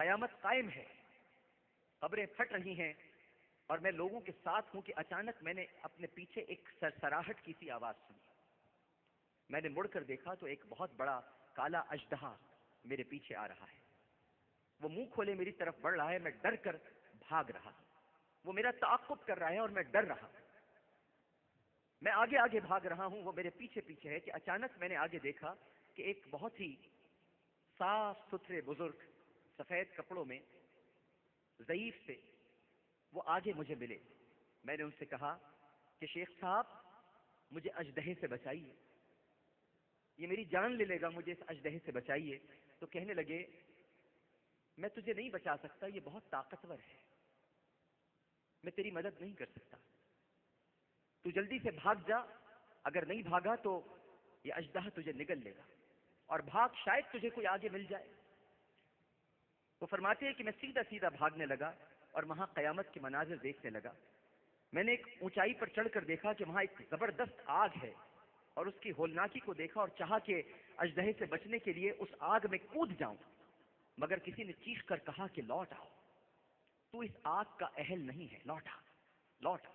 قیامت قائم ہے، قبریں پھٹ رہی ہیں، اور میں لوگوں کے ساتھ ہوں کہ اچانک میں نے اپنے پیچھے ایک سرسراہٹ کی سی آواز سنی۔ میں نے مڑ کر دیکھا تو ایک بہت بڑا کالا اژدہا میرے پیچھے آ رہا ہے۔ وہ منہ کھولے میری طرف بڑھ رہا ہے، میں ڈر کر بھاگ رہا ہوں۔ وہ میرا تعاقب کر رہا ہے اور میں ڈر رہا ہوں۔ میں آگے آگے بھاگ رہا ہوں، وہ میرے پیچھے پیچھے ہے کہ اچانک میں نے آگے دیکھا کہ ایک بہت ہی صاف ستھرے بزرگ سفید کپڑوں میں ضعیف سے وہ آگے مجھے ملے۔ میں نے ان سے کہا کہ شیخ صاحب مجھے اژدہے سے بچائیے، یہ میری جان لے لے گا، مجھے اس اژدہے سے بچائیے۔ تو کہنے لگے میں تجھے نہیں بچا سکتا، یہ بہت طاقتور ہے، میں تیری مدد نہیں کر سکتا، تو جلدی سے بھاگ جا، اگر نہیں بھاگا تو یہ اژدہا تجھے نگل لے گا، اور بھاگ، شاید تجھے کوئی آگے مل جائے۔ وہ فرماتے ہیں کہ میں سیدھا سیدھا بھاگنے لگا اور وہاں قیامت کے مناظر دیکھنے لگا۔ میں نے ایک اونچائی پر چڑھ کر دیکھا کہ وہاں ایک زبردست آگ ہے، اور اس کی ہولناکی کو دیکھا اور چاہا کہ اژدہے سے بچنے کے لیے اس آگ میں کود جاؤں، مگر کسی نے چیخ کر کہا کہ لوٹ آؤ، تو اس آگ کا اہل نہیں ہے، لوٹ آ، لوٹ آ۔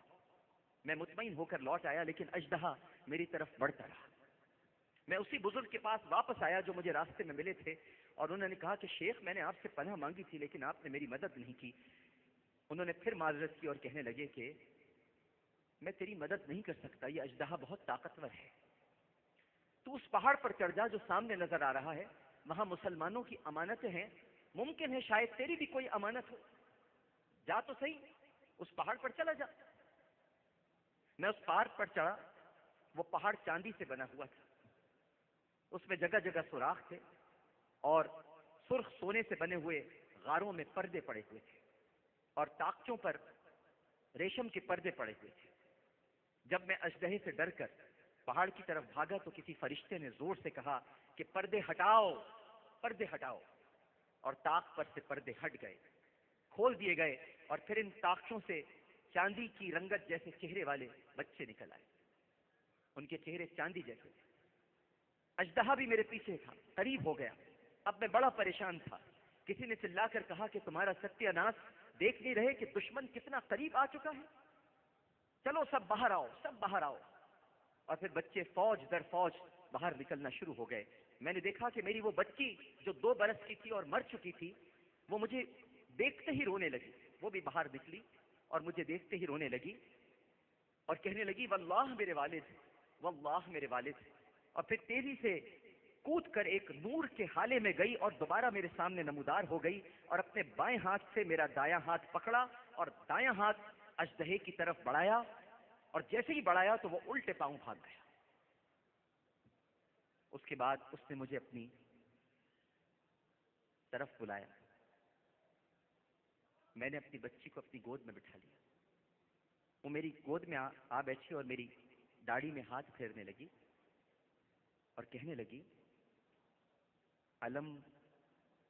میں مطمئن ہو کر لوٹ آیا، لیکن اژدہا میری طرف بڑھتا رہا۔ میں اسی بزرگ کے پاس واپس آیا جو مجھے راستے میں ملے تھے، اور انہوں نے کہا کہ شیخ میں نے آپ سے پناہ مانگی تھی لیکن آپ نے میری مدد نہیں کی۔ انہوں نے پھر معذرت کی اور کہنے لگے کہ میں تیری مدد نہیں کر سکتا، یہ اژدہا بہت طاقتور ہے، تو اس پہاڑ پر چڑھ جا جو سامنے نظر آ رہا ہے، وہاں مسلمانوں کی امانتیں ہیں، ممکن ہے شاید تیری بھی کوئی امانت ہو، جا تو صحیح، اس پہاڑ پر چلا جا۔ میں اس پہاڑ پر چڑھا، وہ پہاڑ چاندی سے بنا ہوا تھا، اس میں جگہ جگہ سوراخ تھے، اور سرخ سونے سے بنے ہوئے غاروں میں پردے پڑے ہوئے تھے، اور طاقچوں پر ریشم کے پردے پڑے ہوئے تھے۔ جب میں اژدہے سے ڈر کر پہاڑ کی طرف بھاگا تو کسی فرشتے نے زور سے کہا کہ پردے ہٹاؤ، پردے ہٹاؤ، اور طاق پر سے پردے ہٹ گئے، کھول دیے گئے، اور پھر ان طاقچوں سے چاندی کی رنگت جیسے چہرے والے بچے نکل آئے، ان کے چہرے چاندی جیسے تھے۔ اژدہا بھی میرے پیچھے تھا، قریب ہو گیا۔ اب میں بڑا پریشان تھا۔ کسی نے چلا کر کہا کہ تمہارا ستیہ ناش دیکھ نہیں رہے کہ دشمن کتنا قریب آ چکا ہے، چلو سب باہر آؤ، سب باہر آؤ۔ اور پھر بچے فوج در فوج باہر نکلنا شروع ہو گئے۔ میں نے دیکھا کہ میری وہ بچی جو 2 برس کی تھی اور مر چکی تھی، وہ مجھے دیکھتے ہی رونے لگی، وہ بھی باہر نکلی اور مجھے دیکھتے ہی رونے لگی، اور کہنے لگی واللہ میرے والد، واللہ میرے والد۔ اور پھر تیزی سے کود کر ایک نور کے حالے میں گئی اور دوبارہ میرے سامنے نمودار ہو گئی، اور اپنے بائیں ہاتھ سے میرا دایاں ہاتھ پکڑا اور دایاں ہاتھ اژدہے کی طرف بڑھایا، اور جیسے ہی بڑھایا تو وہ الٹے پاؤں بھاگ گیا۔ اس کے بعد اس نے مجھے اپنی طرف بلایا، میں نے اپنی بچی کو اپنی گود میں بٹھا لیا، وہ میری گود میں آ بیٹھی اور میری داڑھی میں ہاتھ پھیرنے لگی اور کہنے لگی علم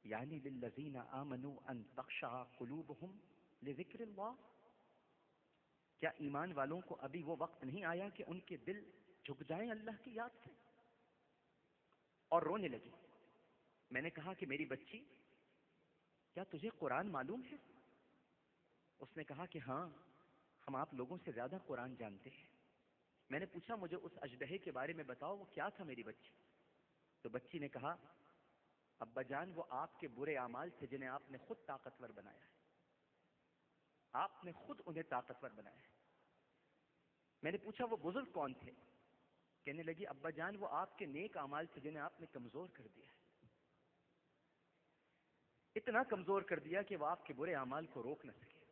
یعنی للذین آمنوا ان تخشع قلوبہم لذکر اللہ، کیا ایمان والوں کو ابھی وہ وقت نہیں آیا کہ ان کے دل جھک جائیں اللہ کی یاد سے؟ اور رونے لگی۔ میں نے کہا کہ میری بچی کیا تجھے قرآن معلوم ہے؟ اس نے کہا کہ ہاں، ہم آپ لوگوں سے زیادہ قرآن جانتے ہیں۔ میں نے پوچھا مجھے اس اژدہے کے بارے میں بتاؤ، وہ کیا تھا میری بچی؟ تو بچی نے کہا ابا جان وہ آپ کے برے اعمال تھے جنہیں آپ نے خود طاقتور بنایا ہے، آپ نے خود انہیں طاقتور بنایا ہے۔ میں نے پوچھا وہ بزرگ کون تھے؟ کہنے لگی ابا جان وہ آپ کے نیک اعمال تھے جنہیں آپ نے کمزور کر دیا ہے، اتنا کمزور کر دیا کہ وہ آپ کے برے اعمال کو روک نہ سکے۔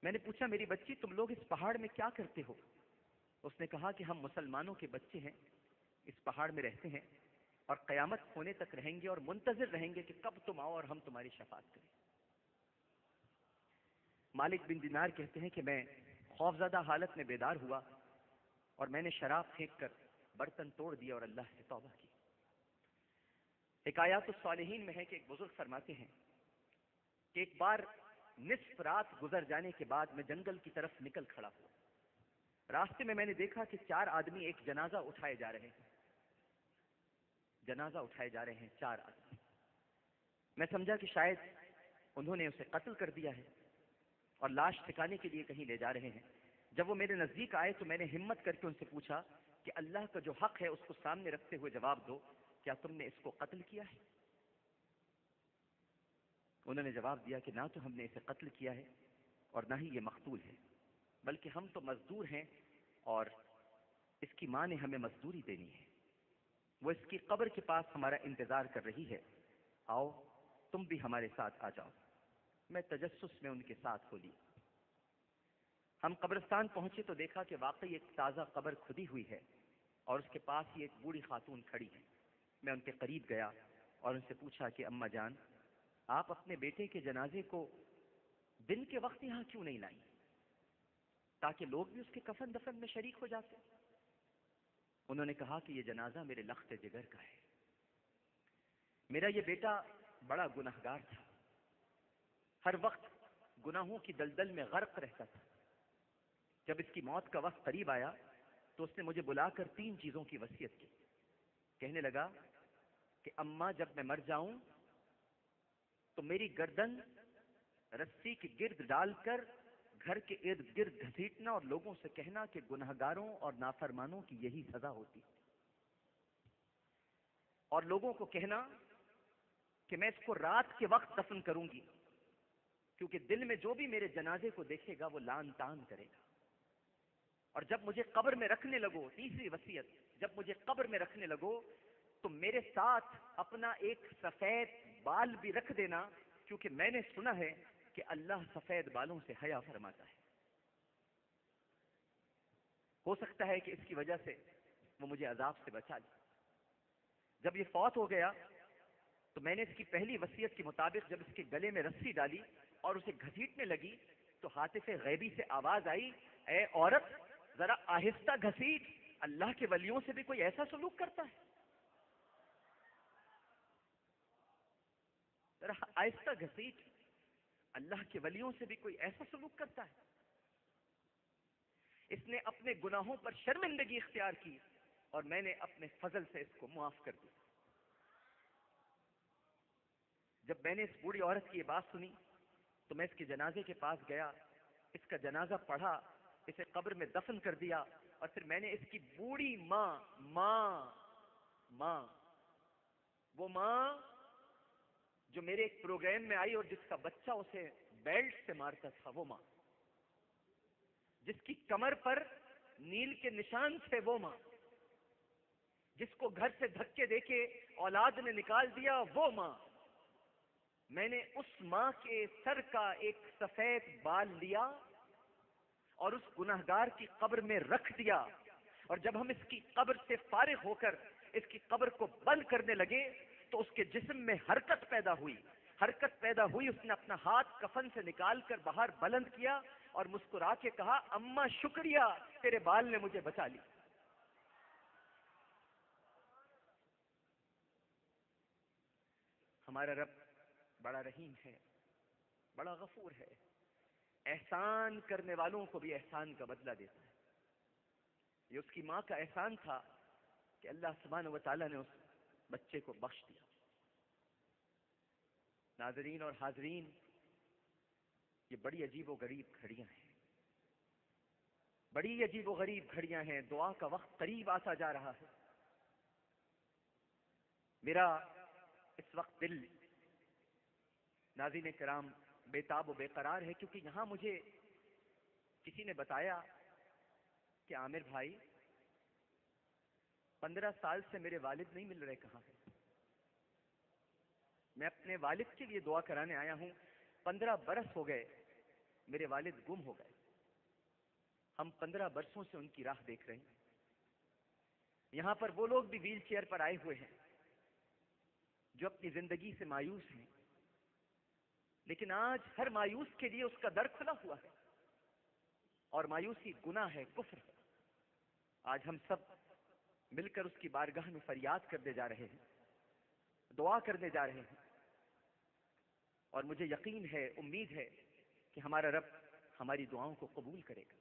میں نے پوچھا میری بچی تم لوگ اس پہاڑ میں کیا کرتے ہو؟ اس نے کہا کہ ہم مسلمانوں کے بچے ہیں، اس پہاڑ میں رہتے ہیں اور قیامت ہونے تک رہیں گے اور منتظر رہیں گے کہ کب تم آؤ اور ہم تمہاری شفاعت کریں۔ مالک بن دینار کہتے ہیں کہ میں خوفزدہ حالت میں بیدار ہوا اور میں نے شراب پھینک کر برتن توڑ دیا اور اللہ سے توبہ کی۔ حکایات الصالحین میں ہے کہ ایک بزرگ فرماتے ہیں کہ ایک بار نصف رات گزر جانے کے بعد میں جنگل کی طرف نکل کھڑا ہوا۔ راستے میں نے دیکھا کہ 4 آدمی ایک جنازہ اٹھائے جا رہے ہیں، جنازہ اٹھائے جا رہے ہیں 4 آدمی۔ میں سمجھا کہ شاید انہوں نے اسے قتل کر دیا ہے اور لاش ٹھکانے کے لیے کہیں لے جا رہے ہیں۔ جب وہ میرے نزدیک آئے تو میں نے ہمت کر کے ان سے پوچھا کہ اللہ کا جو حق ہے اس کو سامنے رکھتے ہوئے جواب دو، کیا تم نے اس کو قتل کیا ہے؟ انہوں نے جواب دیا کہ نہ تو ہم نے اسے قتل کیا ہے اور نہ ہی یہ مقتول ہے، بلکہ ہم تو مزدور ہیں اور اس کی ماں نے ہمیں مزدوری دینی ہے، وہ اس کی قبر کے پاس ہمارا انتظار کر رہی ہے، آؤ تم بھی ہمارے ساتھ آ جاؤ۔ میں تجسس میں ان کے ساتھ ہو لی۔ ہم قبرستان پہنچے تو دیکھا کہ واقعی ایک تازہ قبر کھدی ہوئی ہے اور اس کے پاس ہی ایک بوڑھی خاتون کھڑی ہے۔ میں ان کے قریب گیا اور ان سے پوچھا کہ اماں جان، آپ اپنے بیٹے کے جنازے کو دن کے وقت یہاں کیوں نہیں لائیں تاکہ لوگ بھی اس کے کفن دفن میں شریک ہو جاتے؟ انہوں نے کہا کہ یہ جنازہ میرے لخت جگر کا ہے، میرا یہ بیٹا بڑا گنہگار تھا، ہر وقت گناہوں کی دلدل میں غرق رہتا تھا۔ جب اس کی موت کا وقت قریب آیا تو اس نے مجھے بلا کر 3 چیزوں کی وصیت کی۔ کہنے لگا کہ اماں جب میں مر جاؤں تو میری گردن رسی کے گرد ڈال کر گھر کے ارد گرد گھسیٹنا اور لوگوں سے کہنا کہ گنہگاروں اور نافرمانوں کی یہی سزا ہوتی، اور لوگوں کو کہنا کہ میں اس کو رات کے وقت دفن کروں گی کیونکہ دل میں جو بھی میرے جنازے کو دیکھے گا وہ لان تان کرے گا، اور جب مجھے قبر میں رکھنے لگو، تیسری وصیت، جب مجھے قبر میں رکھنے لگو تو میرے ساتھ اپنا ایک سفید بال بھی رکھ دینا، کیونکہ میں نے سنا ہے کہ اللہ سفید بالوں سے حیا فرماتا ہے۔ ہو سکتا ہے کہ اس کی وجہ سے وہ مجھے عذاب سے بچا لے۔ جب یہ فوت ہو گیا تو میں نے اس کی پہلی وصیت کے مطابق جب اس کے گلے میں رسی ڈالی اور اسے گھسیٹنے لگی تو ہاتف غیبی سے آواز آئی، اے عورت ذرا آہستہ گھسیٹ، اللہ کے ولیوں سے بھی کوئی ایسا سلوک کرتا ہے؟ ذرا آہستہ گھسیٹ، اللہ کے ولیوں سے بھی کوئی ایسا سلوک کرتا ہے؟ اس نے اپنے گناہوں پر شرمندگی اختیار کی اور میں نے اپنے فضل سے اس کو معاف کر دیا۔ جب میں نے اس بوڑھی عورت کی یہ بات سنی تو میں اس کے جنازے کے پاس گیا، اس کا جنازہ پڑھا، اسے قبر میں دفن کر دیا، اور پھر میں نے اس کی بوڑھی ماں وہ ماں جو میرے ایک پروگرام میں آئی اور جس کا بچہ اسے بیلٹ سے مارتا تھا، وہ ماں جس کی کمر پر نیل کے نشان تھے، وہ ماں جس کو گھر سے دھکے دے کے اولاد نے نکال دیا، وہ ماں، میں نے اس ماں کے سر کا ایک سفید بال لیا اور اس گنہگار کی قبر میں رکھ دیا، اور جب ہم اس کی قبر سے فارغ ہو کر اس کی قبر کو بند کرنے لگے تو اس کے جسم میں حرکت پیدا ہوئی، اس نے اپنا ہاتھ کفن سے نکال کر باہر بلند کیا اور مسکرا کے کہا، اماں شکریہ، تیرے بال نے مجھے بچا لی۔ ہمارا رب بڑا رحیم ہے، بڑا غفور ہے، احسان کرنے والوں کو بھی احسان کا بدلہ دیتا ہے۔ یہ اس کی ماں کا احسان تھا کہ اللہ سبحانہ و تعالیٰ نے اس بچے کو بخش دیا۔ ناظرین اور حاضرین، یہ بڑی عجیب و غریب گھڑیاں ہیں، بڑی عجیب و غریب گھڑیاں ہیں۔ دعا کا وقت قریب آتا جا رہا ہے۔ میرا اس وقت دل ناظرین کرام بے تاب و بے قرار ہے، کیونکہ یہاں مجھے کسی نے بتایا کہ عامر بھائی 15 سال سے میرے والد نہیں مل رہے، کہاں ہیں؟ میں اپنے والد کے لیے دعا کرانے آیا ہوں، 15 برس ہو گئے میرے والد گم ہو گئے، ہم 15 برسوں سے ان کی راہ دیکھ رہے ہیں۔ یہاں پر وہ لوگ بھی ویل چیئر پر آئے ہوئے ہیں جو اپنی زندگی سے مایوس ہیں، لیکن آج ہر مایوس کے لیے اس کا در کھلا ہوا ہے، اور مایوسی گناہ ہے، کفر ہے۔ آج ہم سب مل کر اس کی بارگاہ میں فریاد کرنے جا رہے ہیں، دعا کرنے جا رہے ہیں، اور مجھے یقین ہے، امید ہے کہ ہمارا رب ہماری دعاؤں کو قبول کرے گا۔